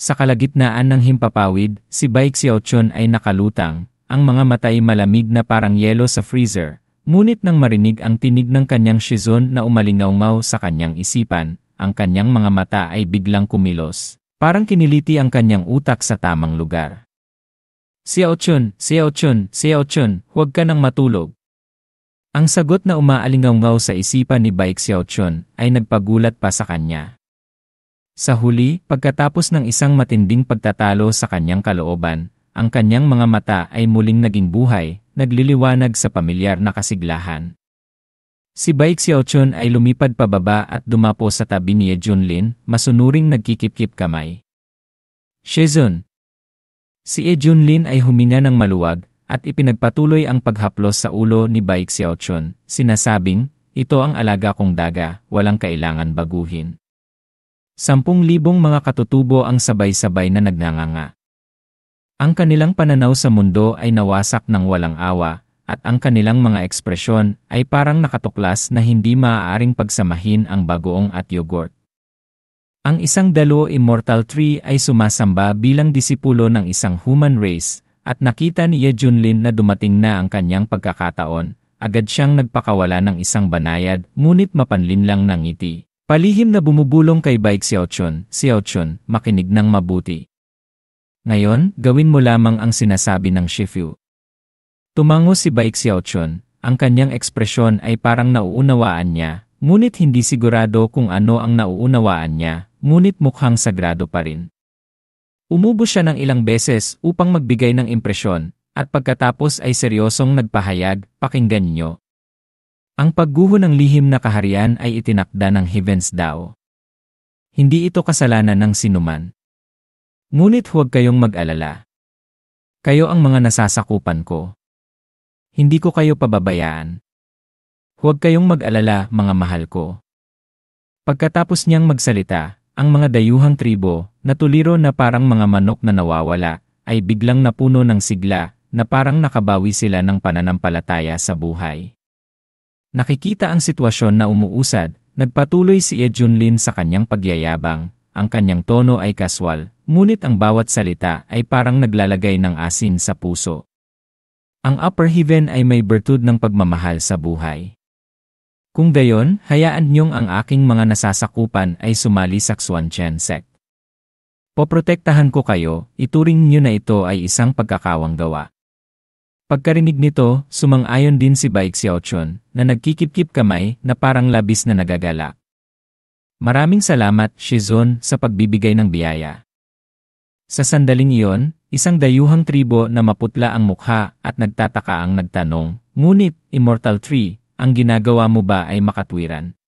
Sa kalagitnaan ng himpapawid, si Baek Xiaochun ay nakalutang, ang mga mata ay malamig na parang yelo sa freezer. Ngunit nang marinig ang tinig ng kanyang shizun na umalingaw sa kanyang isipan, ang kanyang mga mata ay biglang kumilos. Parang kiniliti ang kanyang utak sa tamang lugar. Xiaochun, Xiaochun, Xiaochun, huwag ka nang matulog. Ang sagot na umaalingaw sa isipan ni Baek Xiaochun ay nagpagulat pa sa kanya. Sa huli, pagkatapos ng isang matinding pagtatalo sa kanyang kalooban, ang kanyang mga mata ay muling naging buhay, nagliliwanag sa pamilyar na kasiglahan. Si Baek Xiaochun ay lumipad pababa at dumapo sa tabi ni Ye Junlin, masunuring nagkikip-kip kamay. Shizun. Si Ye Junlin ay huminga ng maluwag at ipinagpatuloy ang paghaplos sa ulo ni Baek Xiaochun, sinasabing, ito ang alaga kong daga, walang kailangan baguhin. 10,000 mga katutubo ang sabay-sabay na nagnanganga. Ang kanilang pananaw sa mundo ay nawasak ng walang awa, at ang kanilang mga ekspresyon ay parang nakatuklas na hindi maaaring pagsamahin ang bagoong at yogurt. Ang isang dalo immortal tree ay sumasamba bilang disipulo ng isang human race, at nakita ni Ye Junlin na dumating na ang kanyang pagkakataon, agad siyang nagpakawala ng isang banayad, ngunit mapanlin lang ng ngiti. Palihim na bumubulong kay Baek Xiaochun, Xiaochun, makinig ng mabuti. Ngayon, gawin mo lamang ang sinasabi ng Shifu. Tumango si Baek Xiaochun, ang kanyang ekspresyon ay parang nauunawaan niya, ngunit hindi sigurado kung ano ang nauunawaan niya, ngunit mukhang sagrado pa rin. Umubo siya ng ilang beses upang magbigay ng impresyon, at pagkatapos ay seryosong nagpahayag, pakinggan niyo. Ang pagguho ng lihim na kaharian ay itinakda ng Heavens Dao. Hindi ito kasalanan ng sinuman. Ngunit huwag kayong mag-alala. Kayo ang mga nasasakupan ko. Hindi ko kayo pababayaan. Huwag kayong mag-alala, mga mahal ko. Pagkatapos niyang magsalita, ang mga dayuhang tribo, na tuliro na parang mga manok na nawawala, ay biglang napuno ng sigla, na parang nakabawi sila ng pananampalataya sa buhay. Nakikita ang sitwasyon na umuusad, nagpatuloy si Ye Junlin sa kanyang pagyayabang, ang kanyang tono ay kaswal, ngunit ang bawat salita ay parang naglalagay ng asin sa puso. Ang upper heaven ay may bertud ng pagmamahal sa buhay. Kung gayon, hayaan niyong ang aking mga nasasakupan ay sumali sa Xuanchen sect. Poprotektahan ko kayo, ituring niyo na ito ay isang pagkakawang gawa. Pagkarinig nito, sumang-ayon din si Baek Xiaochun, na nagkikip-kip kamay na parang labis na nagagalak. Maraming salamat, Shizun, sa pagbibigay ng biyaya. Sa sandaling iyon, isang dayuhang tribo na maputla ang mukha at nagtataka ang nagtanong, ngunit, Immortal Tree, ang ginagawa mo ba ay makatwiran?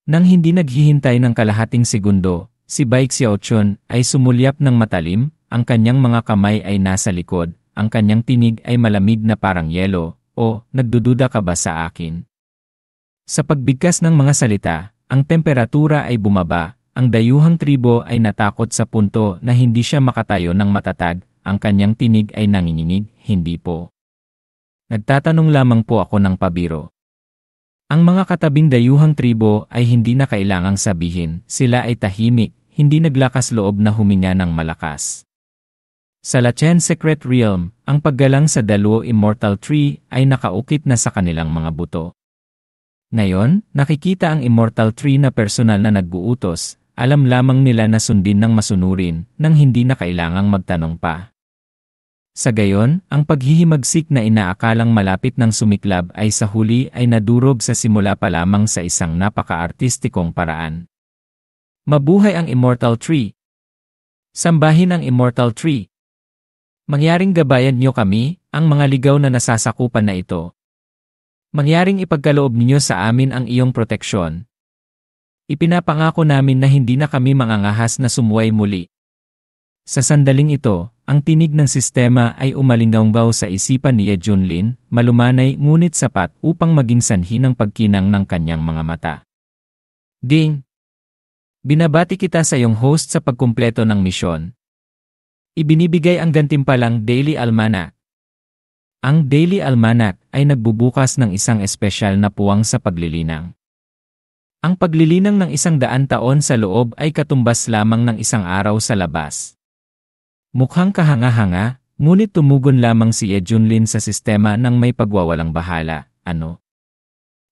Nang hindi naghihintay ng kalahating segundo, si Baek Xiaochun ay sumulyap ng matalim, ang kanyang mga kamay ay nasa likod, ang kanyang tinig ay malamig na parang yelo, o, nagdududa ka ba sa akin? Sa pagbigkas ng mga salita, ang temperatura ay bumaba, ang dayuhang tribo ay natakot sa punto na hindi siya makatayo ng matatag, ang kanyang tinig ay nanginginig, hindi po. Nagtatanong lamang po ako ng pabiro. Ang mga katabing dayuhang tribo ay hindi na kailangang sabihin, sila ay tahimik, hindi naglakas loob na huminga ng malakas. Sa Lachen Secret Realm, ang paggalang sa dalo Immortal Tree ay nakaukit na sa kanilang mga buto. Ngayon, nakikita ang Immortal Tree na personal na nag-uutos, alam lamang nila na sundin ng masunurin, nang hindi na kailangang magtanong pa. Sa gayon, ang paghihimagsik na inaakalang malapit ng sumiklab ay sa huli ay nadurog sa simula pa lamang sa isang napaka-artistikong paraan. Mabuhay ang Immortal Tree! Sambahin ang Immortal Tree! Mangyaring gabayan niyo kami, ang mga ligaw na nasasakupan na ito. Mangyaring ipagkaloob ninyo sa amin ang iyong proteksyon. Ipinapangako namin na hindi na kami mangangahas na sumuway muli. Sa sandaling ito, ang tinig ng sistema ay umalinggaw sa isipan ni Ye Junlin, malumanay ngunit sapat upang maging sanhi ng pagkinang ng kanyang mga mata. Ding! Binabati kita sa iyong host sa pagkumpleto ng misyon. Ibinibigay ang gantimpalang Daily Almanac. Ang Daily Almanac ay nagbubukas ng isang espesyal na puwang sa paglilinang. Ang paglilinang ng 100 taon sa loob ay katumbas lamang ng isang araw sa labas. Mukhang kahanga-hanga, ngunit tumugon lamang si Ye Junlin sa sistema ng may pagwawalang bahala, ano?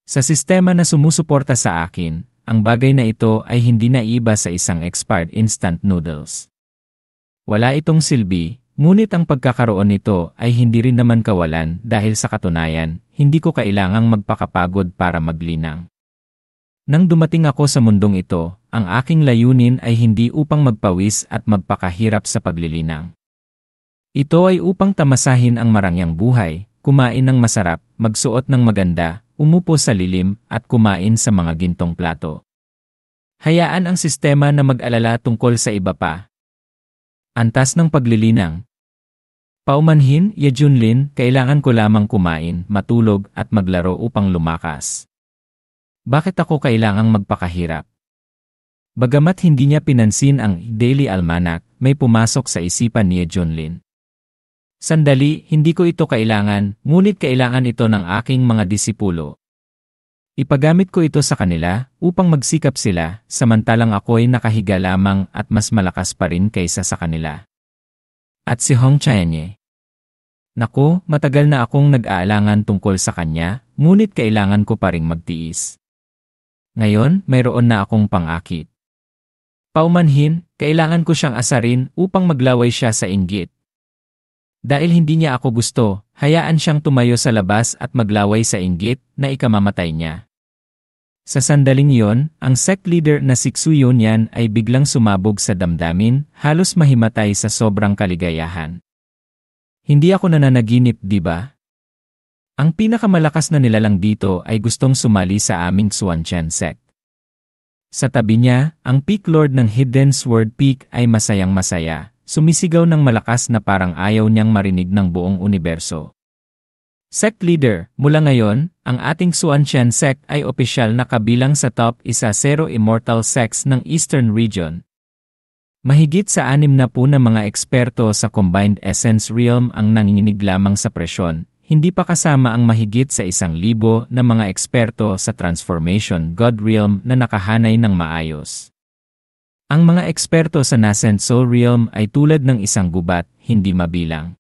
Sa sistema na sumusuporta sa akin, ang bagay na ito ay hindi naiba sa isang expired instant noodles. Wala itong silbi, ngunit ang pagkakaroon nito ay hindi rin naman kawalan dahil sa katunayan, hindi ko kailangang magpakapagod para maglinang. Nang dumating ako sa mundong ito, ang aking layunin ay hindi upang magpawis at magpakahirap sa paglilinang. Ito ay upang tamasahin ang marangyang buhay, kumain ng masarap, magsuot ng maganda, umupo sa lilim, at kumain sa mga gintong plato. Hayaan ang sistema na mag-alala tungkol sa iba pa. Antas ng paglilinang. Paumanhin, Ye Junlin, kailangan ko lamang kumain, matulog, at maglaro upang lumakas. Bakit ako kailangang magpakahirap? Bagamat hindi niya pinansin ang Daily Almanac, may pumasok sa isipan ni Ye Junlin. Sandali, hindi ko ito kailangan, ngunit kailangan ito ng aking mga disipulo. Ipagamit ko ito sa kanila, upang magsikap sila, samantalang ako'y nakahiga lamang at mas malakas pa rin kaysa sa kanila. At si Hong Chanye. Naku, matagal na akong nag-aalangan tungkol sa kanya, ngunit kailangan ko pa ring magtiis. Ngayon, mayroon na akong pang-akit. Paumanhin, kailangan ko siyang asarin upang maglaway siya sa inggit. Dahil hindi niya ako gusto, hayaan siyang tumayo sa labas at maglaway sa inggit na ikamamatay niya. Sa sandaling iyon, ang sect leader na si Xu Yunyan ay biglang sumabog sa damdamin, halos mahimatay sa sobrang kaligayahan. Hindi ako nananaginip, di ba? Ang pinakamalakas na nilalang dito ay gustong sumali sa aming Xuanchen sect. Sa tabi niya, ang Peak Lord ng Hidden Sword Peak ay masayang-masaya, sumisigaw ng malakas na parang ayaw niyang marinig ng buong universo. Sect Leader, mula ngayon, ang ating Xuanchen sect ay opisyal na kabilang sa top 10 immortal sects ng Eastern Region. Mahigit sa 60 na mga eksperto sa Combined Essence Realm ang nanginginig lamang sa presyon, hindi pa kasama ang mahigit sa 1,000 na mga eksperto sa Transformation God Realm na nakahanay ng maayos. Ang mga eksperto sa Nascent Soul Realm ay tulad ng isang gubat, hindi mabilang.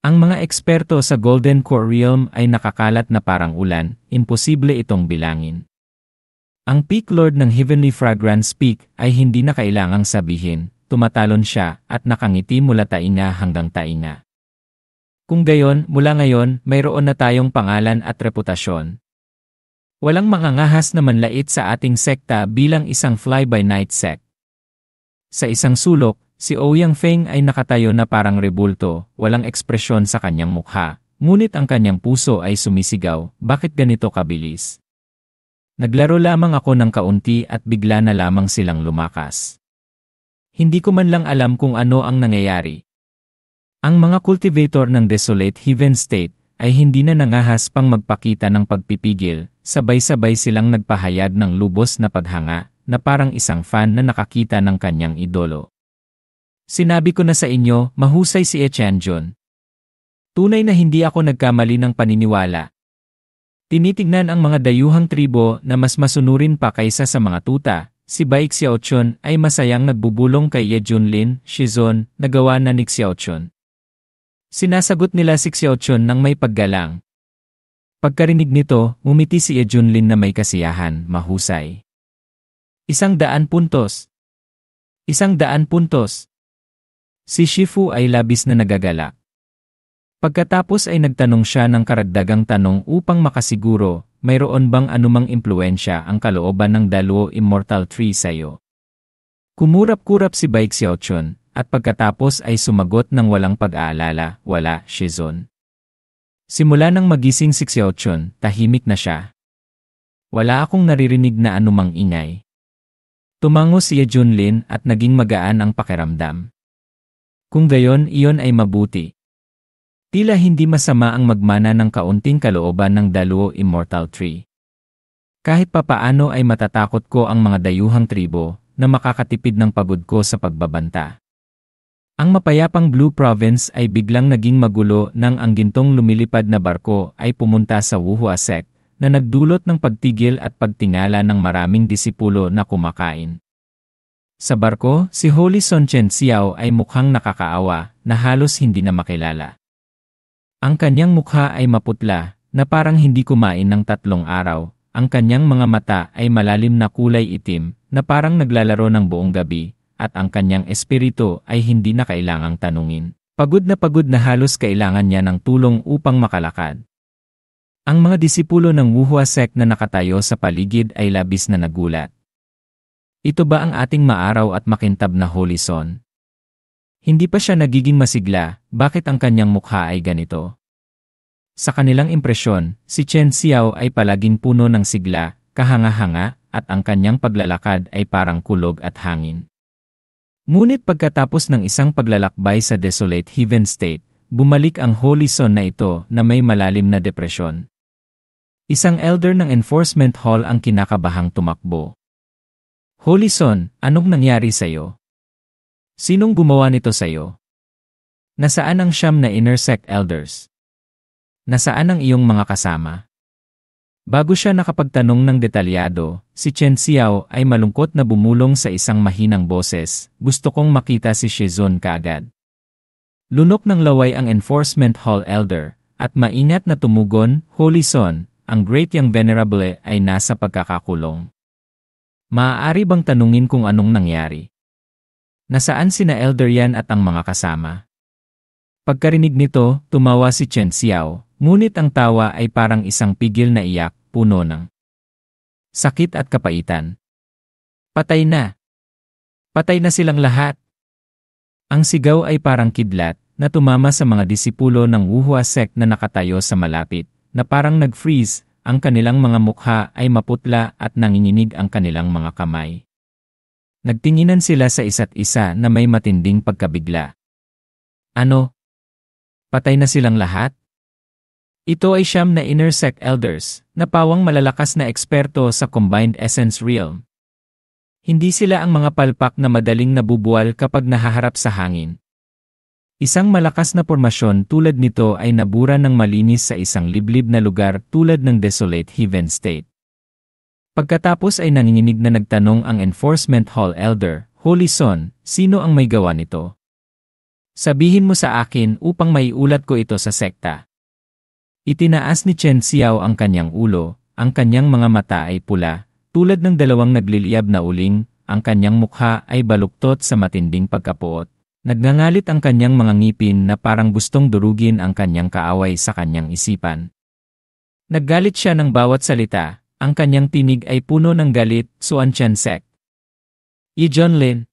Ang mga eksperto sa Golden Core Realm ay nakakalat na parang ulan, imposible itong bilangin. Ang Peak Lord ng Heavenly Fragrance Peak ay hindi na kailangang sabihin, tumatalon siya at nakangiti mula tainga hanggang tainga. Kung gayon, mula ngayon, mayroon na tayong pangalan at reputasyon. Walang mangangahas na manlait sa ating sekta bilang isang fly-by-night sect. Sa isang sulok, si Ouyang Feng ay nakatayo na parang rebulto, walang ekspresyon sa kanyang mukha, ngunit ang kanyang puso ay sumisigaw, bakit ganito kabilis? Naglaro lamang ako ng kaunti at bigla na lamang silang lumakas. Hindi ko man lang alam kung ano ang nangyayari. Ang mga cultivator ng Desolate Heaven State ay hindi na nangahas pang magpakita ng pagpipigil, sabay-sabay silang nagpahayag ng lubos na paghanga, na parang isang fan na nakakita ng kanyang idolo. Sinabi ko na sa inyo, mahusay si Echanjun. Tunay na hindi ako nagkamali ng paniniwala. Tinitignan ang mga dayuhang tribo na mas masunurin pa kaysa sa mga tuta. Si Bai Xiaochun ay masayang nagbubulong kay Ye Junlin, Shizon, na gawa na ni Xiaochun. Sinasagot nila si Xiaochun ng may paggalang. Pagkarinig nito, ngumiti si Ye Junlin na may kasiyahan, mahusay. 100 puntos. 100 puntos. Si Shifu ay labis na nagagalak. Pagkatapos ay nagtanong siya ng karagdagang tanong upang makasiguro, mayroon bang anumang impluensya ang kalooban ng Daluo Immortal Tree sa iyo? Kumurap-kurap si Bai Xiaochun, at pagkatapos ay sumagot ng walang pag-aalala, wala, Shizon. Simula nang magising si Xiaochun, tahimik na siya. Wala akong naririnig na anumang ingay. Tumango si Ye Junlin at naging magaan ang pakiramdam. Kung gayon, iyon ay mabuti. Tila hindi masama ang magmana ng kaunting kalooban ng Daluo Immortal Tree. Kahit papaano ay matatakot ko ang mga dayuhang tribo na makakatipid ng pagod ko sa pagbabanta. Ang mapayapang Blue Province ay biglang naging magulo nang ang gintong lumilipad na barko ay pumunta sa Wuhua Sect, na nagdulot ng pagtigil at pagtingala ng maraming disipulo na kumakain. Sa barko, si Holy Son Chen Xiao ay mukhang nakakaawa na halos hindi na makilala. Ang kanyang mukha ay maputla na parang hindi kumain ng 3 araw. Ang kanyang mga mata ay malalim na kulay itim na parang naglalaro ng buong gabi at ang kanyang espiritu ay hindi na kailangang tanungin. Pagod na halos kailangan niya ng tulong upang makalakad. Ang mga disipulo ng Wuhua sect na nakatayo sa paligid ay labis na nagulat. Ito ba ang ating maaraw at makintab na Holy Son? Hindi pa siya nagiging masigla, bakit ang kanyang mukha ay ganito? Sa kanilang impresyon, si Chen Xiao ay palaging puno ng sigla, kahanga-hanga, at ang kanyang paglalakad ay parang kulog at hangin. Ngunit pagkatapos ng isang paglalakbay sa desolate heathen state, bumalik ang Holy Son na ito na may malalim na depresyon. Isang elder ng enforcement hall ang kinakabahang tumakbo. Holy Son, anong nangyari sa'yo? Sinong gumawa nito sa'yo? Nasaan ang 9 na inner sect elders? Nasaan ang iyong mga kasama? Bago siya nakapagtanong ng detalyado, si Chen Xiao ay malungkot na bumulong sa isang mahinang boses, gusto kong makita si Shizun kaagad. Lunok ng laway ang enforcement hall elder, at maingat na tumugon, Holy Son, ang Great Young Venerable ay nasa pagkakakulong. Maaari bang tanungin kung anong nangyari? Nasaan sina elder yan at ang mga kasama? Pagkarinig nito, tumawa si Chen Xiao, ngunit ang tawa ay parang isang pigil na iyak, puno ng sakit at kapaitan. Patay na! Patay na silang lahat! Ang sigaw ay parang kidlat na tumama sa mga disipulo ng Wuhua sect na nakatayo sa malapit, na parang nag-freeze, ang kanilang mga mukha ay maputla at nanginginig ang kanilang mga kamay. Nagtinginan sila sa isa't isa na may matinding pagkabigla. Ano? Patay na silang lahat? Ito ay 9 na inner sect elders, na pawang malalakas na eksperto sa combined essence realm. Hindi sila ang mga palpak na madaling nabubuwal kapag nahaharap sa hangin. Isang malakas na pormasyon tulad nito ay nabura ng malinis sa isang liblib na lugar tulad ng desolate heathen state. Pagkatapos ay nanginginig na nagtanong ang enforcement hall elder, Holy Son, sino ang may gawa nito? Sabihin mo sa akin upang maiulat ko ito sa sekta. Itinaas ni Chen Xiao ang kanyang ulo, ang kanyang mga mata ay pula, tulad ng 2 nagliliyab na uling, ang kanyang mukha ay baluktot sa matinding pagkapuot. Nagngangalit ang kanyang mga ngipin na parang gustong durugin ang kanyang kaaway sa kanyang isipan. Naggalit siya ng bawat salita, ang kanyang tinig ay puno ng galit, Xuanchen sect. John Lin.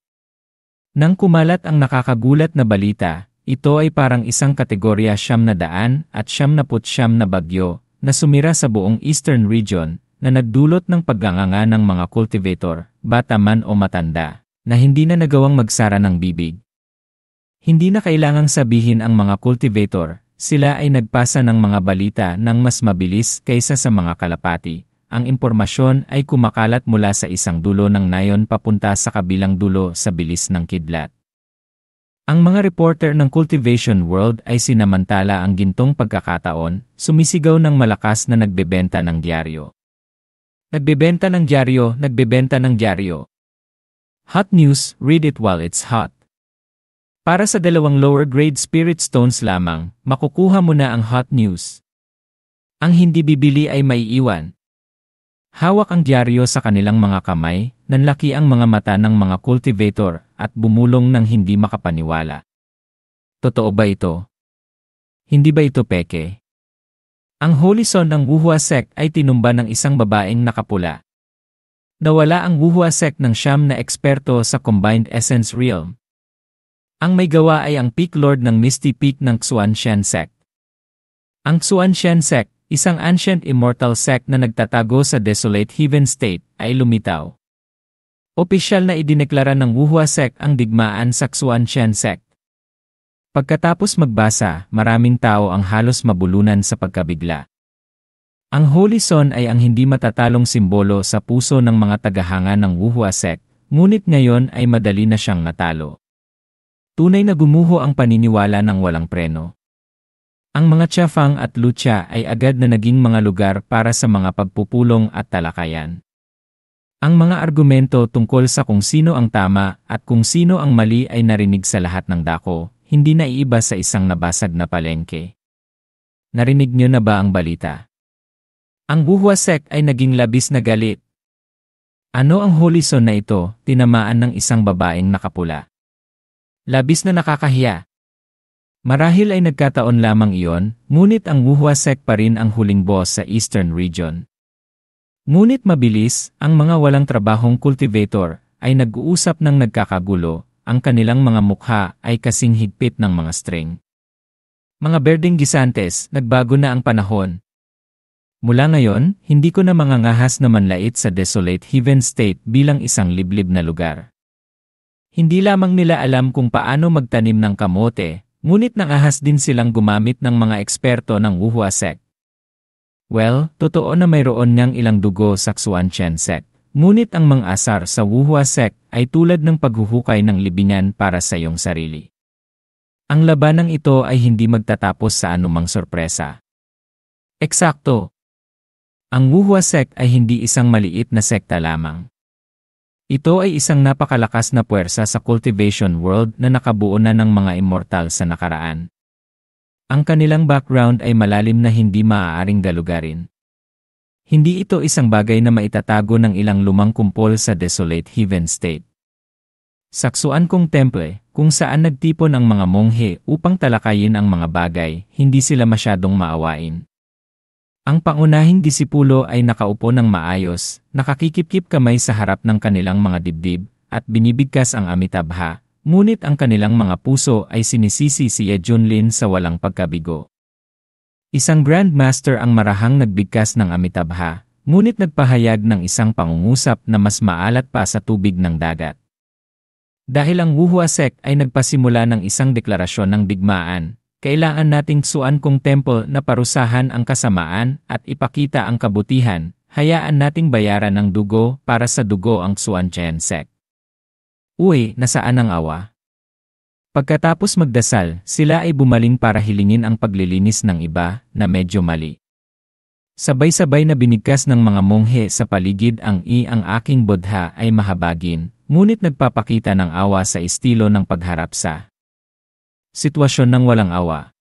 Nang kumalat ang nakakagulat na balita, ito ay parang isang kategorya 900 at 99 na bagyo na sumira sa buong eastern region na nagdulot ng pagganganga ng mga cultivator, bata man o matanda, na hindi na nagawang magsara ng bibig. Hindi na kailangang sabihin ang mga cultivator, sila ay nagpasa ng mga balita ng mas mabilis kaysa sa mga kalapati. Ang impormasyon ay kumakalat mula sa isang dulo ng nayon papunta sa kabilang dulo sa bilis ng kidlat. Ang mga reporter ng Cultivation World ay sinamantala ang gintong pagkakataon, sumisigaw ng malakas na nagbebenta ng dyaryo. Nagbebenta ng dyaryo, nagbebenta ng dyaryo. Hot news, read it while it's hot. Para sa 2 lower grade spirit stones lamang, makukuha mo na ang hot news. Ang hindi bibili ay maiiwan. Hawak ang dyaryo sa kanilang mga kamay, nanlaki ang mga mata ng mga cultivator at bumulong ng hindi makapaniwala. Totoo ba ito? Hindi ba ito peke? Ang Holy Son ng Wuhua sect ay tinumba ng isang babaeng nakapula. Nawala ang Wuhua sect ng 9 na eksperto sa combined essence realm. Ang may gawa ay ang Peak Lord ng Misty Peak ng Xuanchen sect. Ang Xuanchen sect, isang ancient immortal sect na nagtatago sa desolate heathen state, ay lumitaw. Opisyal na idineklara ng Wuhua sect ang digmaan sa Xuanchen sect. Pagkatapos magbasa, maraming tao ang halos mabulunan sa pagkabigla. Ang Holy Son ay ang hindi matatalong simbolo sa puso ng mga tagahanga ng Wuhua sect, ngunit ngayon ay madali na siyang natalo. Tunay na gumuho ang paniniwala ng walang preno. Ang mga Tiafang at Lucha ay agad na naging mga lugar para sa mga pagpupulong at talakayan. Ang mga argumento tungkol sa kung sino ang tama at kung sino ang mali ay narinig sa lahat ng dako, hindi naiiba sa isang nabasag na palengke. Narinig niyo na ba ang balita? Ang Wuhua sect ay naging labis na galit. Ano ang holy zone na ito, tinamaan ng isang babaeng nakapula? Labis na nakakahiya. Marahil ay nagkataon lamang iyon, ngunit ang Wuhua sect pa rin ang huling boss sa Eastern Region. Ngunit mabilis, ang mga walang trabahong cultivator ay nag-uusap ng nagkakagulo, ang kanilang mga mukha ay kasing higpit ng mga string. Mga berdeng gisantes, nagbago na ang panahon. Mula ngayon, hindi ko na mangangahas na manlait sa desolate Heaven State bilang isang liblib na lugar. Hindi lamang nila alam kung paano magtanim ng kamote, ngunit nangahas din silang gumamit ng mga eksperto ng Wuhua sect. Well, totoo na mayroon niyang ilang dugo sa Xuanchen sect, ngunit ang mang-asar sa Wuhua sect ay tulad ng paghuhukay ng libingan para sa iyong sarili. Ang labanang ito ay hindi magtatapos sa anumang sorpresa. Eksakto. Ang Wuhua sect ay hindi isang maliit na sekta lamang. Ito ay isang napakalakas na puwersa sa cultivation world na nakabuo na ng mga immortal sa nakaraan. Ang kanilang background ay malalim na hindi maaaring galugarin. Hindi ito isang bagay na maitatago ng ilang lumang kumpol sa desolate Heaven State. Saksuan kong temple, kung saan nagtipon ang mga monghe upang talakayin ang mga bagay, hindi sila masyadong maawain. Ang pangunahing disipulo ay nakaupo ng maayos, nakakikip-kip kamay sa harap ng kanilang mga dibdib, at binibigkas ang Amitabha, ngunit ang kanilang mga puso ay sinisisi si Ye Junlin sa walang pagkabigo. Isang Grandmaster ang marahang nagbigkas ng Amitabha, ngunit nagpahayag ng isang pangungusap na mas maalat pa sa tubig ng dagat. Dahil ang Wuhua sect ay nagpasimula ng isang deklarasyon ng digmaan, kailangan nating Xuan Kong Temple na parusahan ang kasamaan at ipakita ang kabutihan, hayaan nating bayaran ng dugo para sa dugo ang Xuanchen sect. Uy, nasaan ang awa? Pagkatapos magdasal, sila ay bumaling para hilingin ang paglilinis ng iba na medyo mali. Sabay-sabay na binigkas ng mga monghe sa paligid ang aking bodha ay mahabagin, ngunit nagpapakita ng awa sa estilo ng pagharap sa sitwasyon ng walang awa.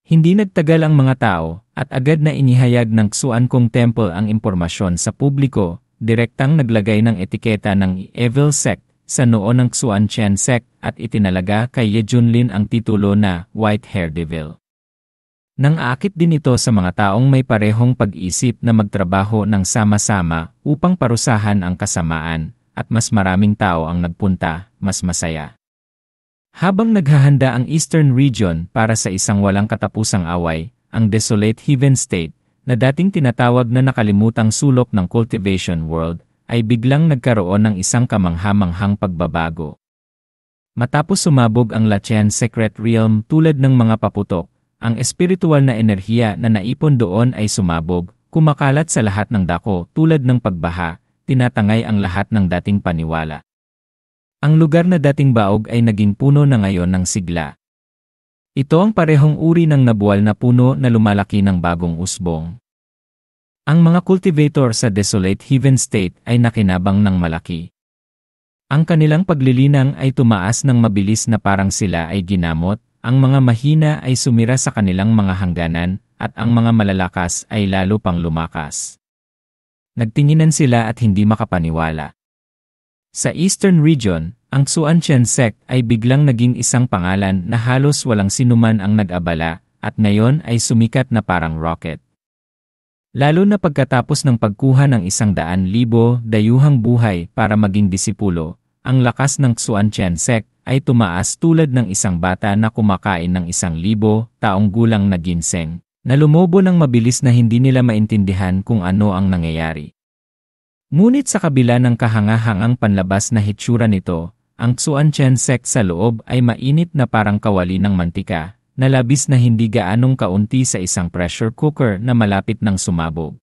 Hindi nagtagal ang mga tao, at agad na inihayag ng Xuan Kong Temple ang impormasyon sa publiko, direktang naglagay ng etiketa ng Evil Sect sa noo ng Xuanchen Sect at itinalaga kay Ye Junlin ang titulo na White Hair Devil. Nang aakit din ito sa mga taong may parehong pag-isip na magtrabaho ng sama-sama upang parusahan ang kasamaan, at mas maraming tao ang nagpunta, mas masaya. Habang naghahanda ang Eastern Region para sa isang walang katapusang away, ang desolate Heaven State, na dating tinatawag na nakalimutang sulok ng cultivation world, ay biglang nagkaroon ng isang kamangha-manghang pagbabago. Matapos sumabog ang Lachen Secret Realm tulad ng mga paputok, ang espiritual na enerhiya na naipon doon ay sumabog, kumakalat sa lahat ng dako tulad ng pagbaha, tinatangay ang lahat ng dating paniwala. Ang lugar na dating baog ay naging puno na ngayon ng sigla. Ito ang parehong uri ng nabuwal na puno na lumalaki ng bagong usbong. Ang mga cultivator sa desolate Heaven State ay nakinabang ng malaki. Ang kanilang paglilinang ay tumaas ng mabilis na parang sila ay ginamot, ang mga mahina ay sumira sa kanilang mga hangganan, at ang mga malalakas ay lalo pang lumakas. Nagtinginan sila at hindi makapaniwala. Sa Eastern Region, ang Xuanchen Sect ay biglang naging isang pangalan na halos walang sinuman ang nag-abala, at ngayon ay sumikat na parang rocket. Lalo na pagkatapos ng pagkuha ng 100,000 dayuhang buhay para maging disipulo, ang lakas ng Xuanchen Sect ay tumaas tulad ng isang bata na kumakain ng 1,000 taong gulang na ginseng, na lumobo ng mabilis na hindi nila maintindihan kung ano ang nangyayari. Ngunit sa kabila ng kahangahangang panlabas na hitsura nito, ang Xuanchen Sect sa loob ay mainit na parang kawali ng mantika, na labis na hindi gaanong kaunti sa isang pressure cooker na malapit ng sumabog.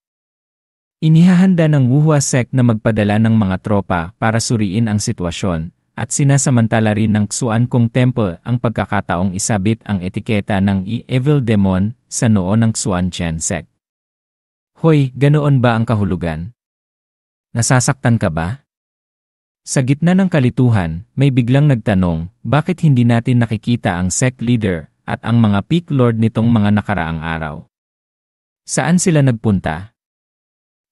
Inihahanda ng Wuhua Sect na magpadala ng mga tropa para suriin ang sitwasyon, at sinasamantala rin ng Xuan Kung Temple ang pagkakataong isabit ang etiketa ng Evil Demon sa noo ng Xuan Chen sect. Hoy, ganoon ba ang kahulugan? Nasasaktan ka ba? Sa gitna ng kalituhan, may biglang nagtanong, bakit hindi natin nakikita ang sect leader at ang mga peak lord nitong mga nakaraang araw? Saan sila nagpunta?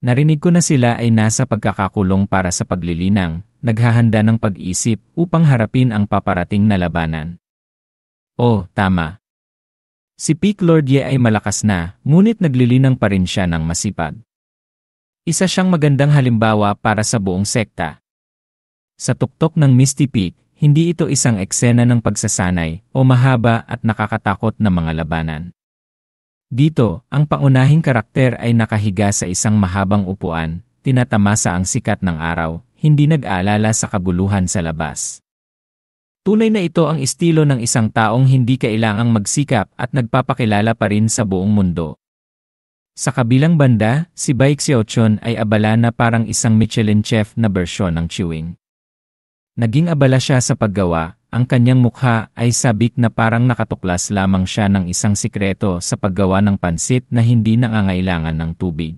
Narinig ko na sila ay nasa pagkakakulong para sa paglilinang, naghahanda ng pag-isip upang harapin ang paparating na labanan. Oh, tama. Si Peak Lord Ye ay malakas na, ngunit naglilinang pa rin siya ng masipag. Isa siyang magandang halimbawa para sa buong sekta. Sa tuktok ng Misty Peak, hindi ito isang eksena ng pagsasanay o mahaba at nakakatakot na mga labanan. Dito, ang pangunahing karakter ay nakahiga sa isang mahabang upuan, tinatamasa ang sikat ng araw, hindi nag-aalala sa kabuluhan sa labas. Tunay na ito ang estilo ng isang taong hindi kailangang magsikap at nagpapakilala pa rin sa buong mundo. Sa kabilang banda, si Baek Xiaochun ay abala na parang isang Michelin chef na bersyon ng chewing. Naging abala siya sa paggawa. Ang kanyang mukha ay sabik na parang nakatuklas lamang siya ng isang sikreto sa paggawa ng pansit na hindi nangangailangan ng tubig.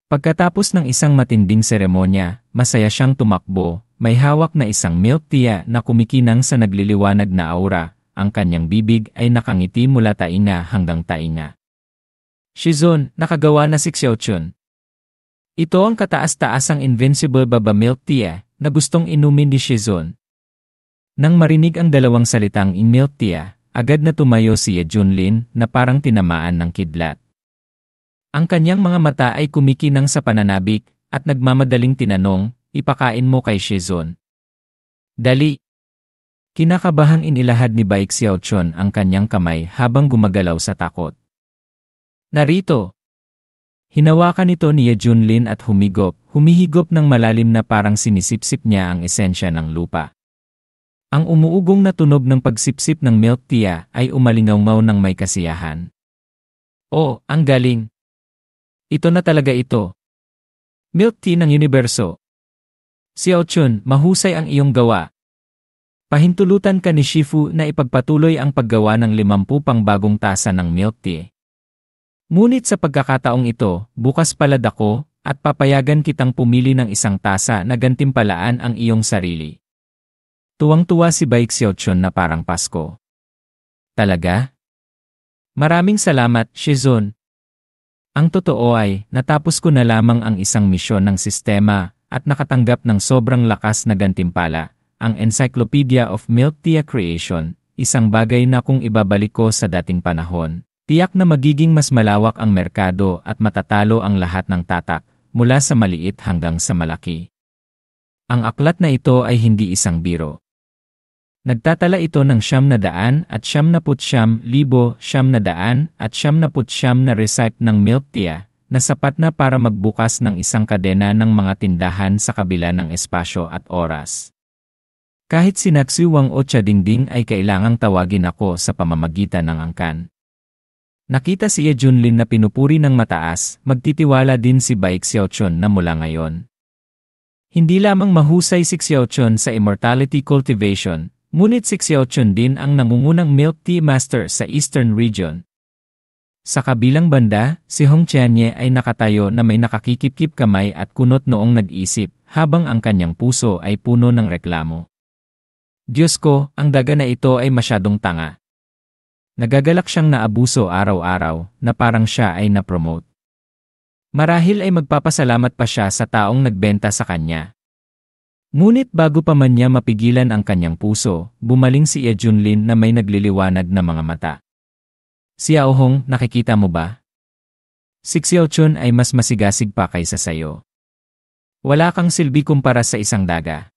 Pagkatapos ng isang matinding seremonya, masaya siyang tumakbo, may hawak na isang milk tea na kumikinang sa nagliliwanag na aura, ang kanyang bibig ay nakangiti mula tainga hanggang tainga. Shizun, nakagawa na si Xiaochun. Ito ang kataas-taasang invincible baba milk tea na gustong inumin ni Shizun. Nang marinig ang dalawang salitang in milk tea, agad na tumayo si Ye Junlin na parang tinamaan ng kidlat. Ang kanyang mga mata ay kumikinang sa pananabik at nagmamadaling tinanong, ipakain mo kay Shizun. Dali! Kinakabahang inilahad ni Baek Xiaochun ang kanyang kamay habang gumagalaw sa takot. Narito! Hinawakan ito ni Ye Junlin at humihigop ng malalim na parang sinisipsip niya ang esensya ng lupa. Ang umuugong na tunog ng pagsipsip ng milk tea ay umalingaw ng may kasiyahan. Oh, ang galing! Ito na talaga ito. Milk tea ng universo. Xiaochun, mahusay ang iyong gawa. Pahintulutan ka ni Shifu na ipagpatuloy ang paggawa ng 50 pang bagong tasa ng milk tea. Ngunit sa pagkakataong ito, bukas palad ako at papayagan kitang pumili ng isang tasa na gantimpalaan ang iyong sarili. Tuwang-tuwa si Baek Xiaochun na parang Pasko. Talaga? Maraming salamat, Shizun. Ang totoo ay, natapos ko na lamang ang isang misyon ng sistema at nakatanggap ng sobrang lakas na gantimpala, ang Encyclopedia of Milk Tea Creation, isang bagay na kung ibabalik ko sa dating panahon. Tiyak na magiging mas malawak ang merkado at matatalo ang lahat ng tatak, mula sa maliit hanggang sa malaki. Ang aklat na ito ay hindi isang biro. Nagtatala ito ng 900 at 99,900 at 99 na recipe ng milk tea na sapat na para magbukas ng isang kadena ng mga tindahan sa kabila ng espasyo at oras. Kahit si Naxiwang o Chadingding ay kailangang tawagin ako sa pamamagitan ng angkan. Nakita si Ye Junlin na pinupuri ng mataas, magtitiwala din si Baek Xiaochun na mula ngayon. Hindi lamang mahusay si Xiaochun sa immortality cultivation, ngunit si Xiaochun din ang nangungunang milk tea master sa Eastern Region. Sa kabilang banda, si Hong Qianye ay nakatayo na may nakakikip-kip kamay at kunot noong nag-isip, habang ang kanyang puso ay puno ng reklamo. Diyos ko, ang daga na ito ay masyadong tanga. Nagagalak siyang naabuso araw-araw na parang siya ay na-promote. Marahil ay magpapasalamat pa siya sa taong nagbenta sa kanya. Ngunit bago pa man niya mapigilan ang kanyang puso, bumaling si Ye Junlin na may nagliliwanag na mga mata. Xiaohong, nakikita mo ba? Si Xiaochun ay mas masigasig pa kaysa sayo. Wala kang silbi kumpara sa isang daga.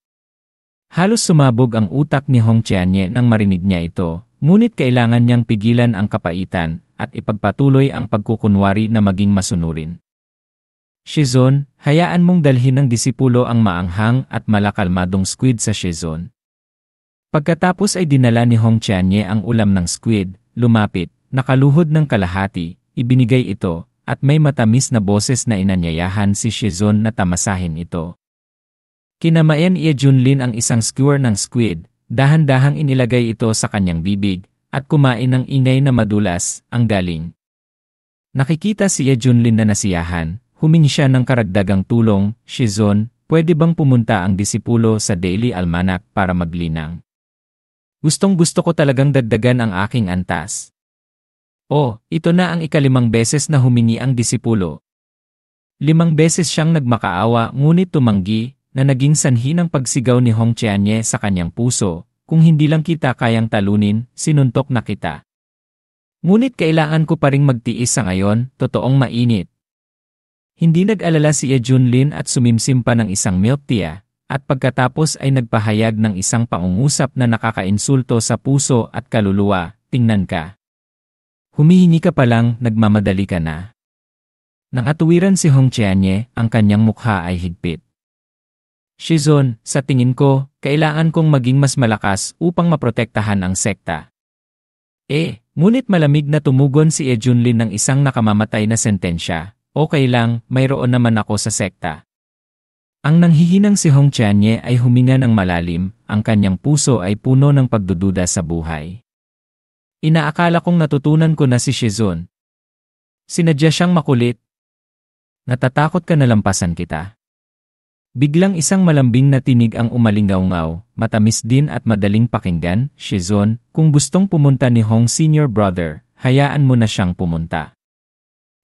Halos sumabog ang utak ni Hong Qianye nang marinig niya ito, ngunit kailangan niyang pigilan ang kapaitan at ipagpatuloy ang pagkukunwari na maging masunurin. Shizun, hayaan mong dalhin ng disipulo ang maanghang at malakalmadong squid sa Shizun. Pagkatapos ay dinala ni Hong Qianye ang ulam ng squid, lumapit, nakaluhod ng kalahati, ibinigay ito, at may matamis na boses na inanyayahan si Shizun na tamasahin ito. Kinamayan ni Ye Junlin ang isang skewer ng squid, dahan-dahang inilagay ito sa kanyang bibig, at kumain ng ingay na madulas, ang galing. Nakikita si Ye Junlin na nasiyahan, humingi siya ng karagdagang tulong. Shizon, pwede bang pumunta ang disipulo sa Daily Almanac para maglinang? Gustong-gusto ko talagang dagdagan ang aking antas. Oh, ito na ang ika-5 beses na humingi ang disipulo. 5 beses siyang nagmakaawa ngunit tumanggi, na naging sanhi ng pagsigaw ni Hong Qianye sa kanyang puso, kung hindi lang kita kayang talunin, sinuntok na kita. Ngunit kailangan ko pa ring magtiis sa ngayon, totoong mainit. Hindi nag-alala si Ye Junlin at sumimsim pa ng isang milk tea, at pagkatapos ay nagpahayag ng isang pangungusap na nakakainsulto sa puso at kaluluwa, tingnan ka. Humihingi ka pa lang, nagmamadali ka na. Nang atuwiran si Hong Qianye, ang kanyang mukha ay higpit. Shizon, sa tingin ko, kailangan kong maging mas malakas upang maprotektahan ang sekta. Ngunit malamig na tumugon si Ye Junlin ng isang nakamamatay na sentensya. Okay lang, mayroon naman ako sa sekta. Ang nanghihinang si Hong Qianye ay huminga ng malalim, ang kanyang puso ay puno ng pagdududa sa buhay. Inaakala kong natutunan ko na si Shizon. Sinadya siyang makulit. Natatakot ka na lampasan kita. Biglang isang malambing na tinig ang umalingaw-ngaw, matamis din at madaling pakinggan. Shizon, kung gustong pumunta ni Hong Senior Brother, hayaan mo na siyang pumunta.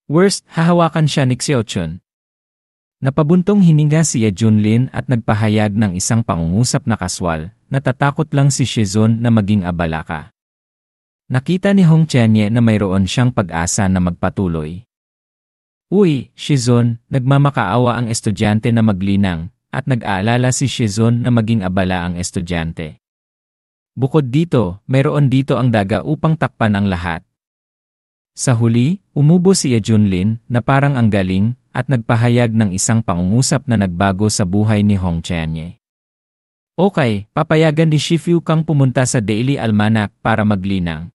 Worst, hahawakan siya ni Xiaochun. Napabuntong hininga si Ye Junlin at nagpahayag ng isang pangungusap na kaswal, natatakot lang si Shizon na maging abala ka. Nakita ni Hong Qianye na mayroon siyang pag-asa na magpatuloy. Uy, Shizon, nagmamakaawa ang estudyante na maglinang, at nag-aalala si Shizon na maging abala ang estudyante. Bukod dito, mayroon dito ang daga upang takpan ang lahat. Sa huli, umubo si Ye Junlin na parang ang galing at nagpahayag ng isang pangungusap na nagbago sa buhay ni Hong Qianye. Okay, papayagan ni Shifu kang pumunta sa Daily Almanac para maglinang.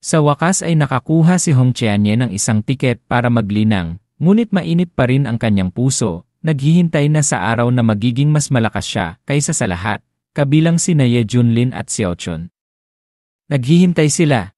Sa wakas ay nakakuha si Hong Qianye ng isang tiket para maglinang, ngunit mainit pa rin ang kanyang puso, naghihintay na sa araw na magiging mas malakas siya kaysa sa lahat, kabilang sina Ye Junlin at Xiaochun. Naghihintay sila.